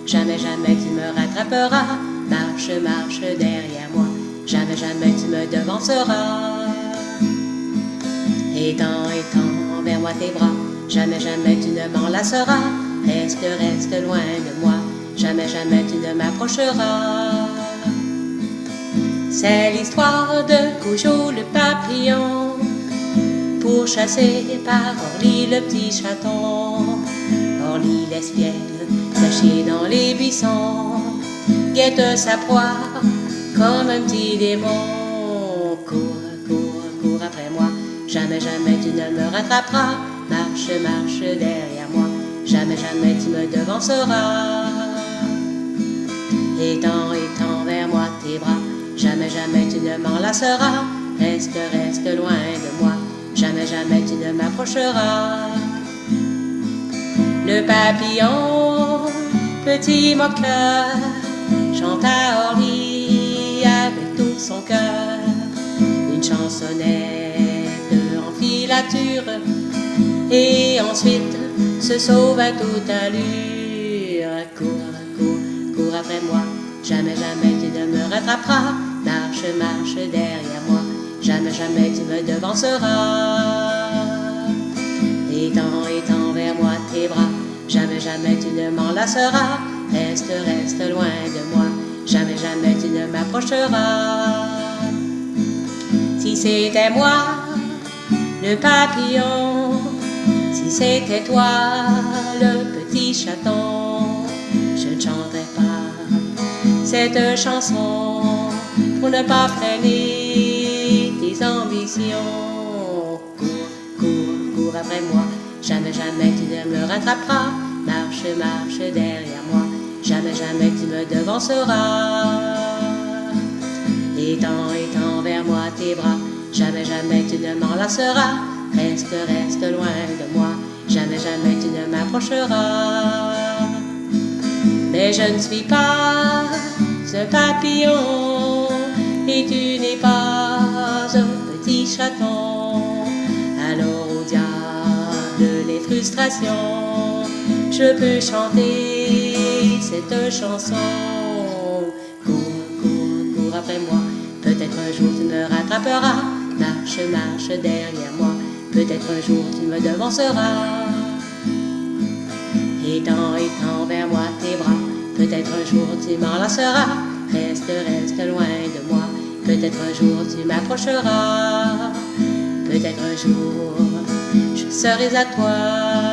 Jamais, jamais tu me rattraperas. Marche, marche derrière moi. Jamais, jamais tu me devanceras. Étends, étends vers moi tes bras. Jamais, jamais tu ne m'enlaceras. Reste, reste loin de moi. Jamais, jamais tu ne m'approcheras. C'est l'histoire de Cujo le papillon, pour chasser par Orly le petit chaton. Orly l'espiègle, caché dans les buissons, guette sa proie comme un petit démon. Cours, cours, cours après moi. Jamais, jamais tu ne me rattraperas. Marche, marche derrière moi. Jamais, jamais tu me devanceras. Étends, étends vers moi tes bras. Jamais, jamais tu ne m'enlaceras. Reste, reste loin de moi. Jamais, jamais tu ne m'approcheras. Le papillon, petit moqueur, chante à Orly avec tout son cœur. Une chansonnette en filature, et ensuite se sauve à toute allure. Cours, cours, cours après moi. Jamais, jamais tu ne me rattraperas. Marche, marche derrière moi. Jamais, jamais tu me devanceras. Étends, étends vers moi tes bras. Jamais, jamais tu ne m'enlaceras. Reste, reste loin de moi. Jamais, jamais tu ne m'approcheras. Si c'était moi, le papillon, si c'était toi, le petit chaton, je ne chanterais pas cette chanson pour ne pas freiner tes ambitions. Cours, cours, cours après moi. Jamais, jamais tu ne me rattraperas. Marche, marche derrière moi. Jamais, jamais tu me devanceras. Étends, étends vers moi tes bras. Jamais, jamais tu ne m'enlaceras. Reste, reste loin de moi. Jamais, jamais tu ne m'approcheras. Mais je ne suis pas un papillon, et tu n'es pas un petit chaton. Alors au diable les frustrations, je peux chanter cette chanson. Cours, cours, cours après moi. Peut-être un jour tu me rattraperas. Marche, marche derrière moi. Peut-être un jour tu me devanceras. Étends, étends vers moi tes bras. Peut-être un jour tu m'enlaceras. Reste, reste loin de moi. Peut-être un jour tu m'approcheras. Peut-être un jour je serai à toi.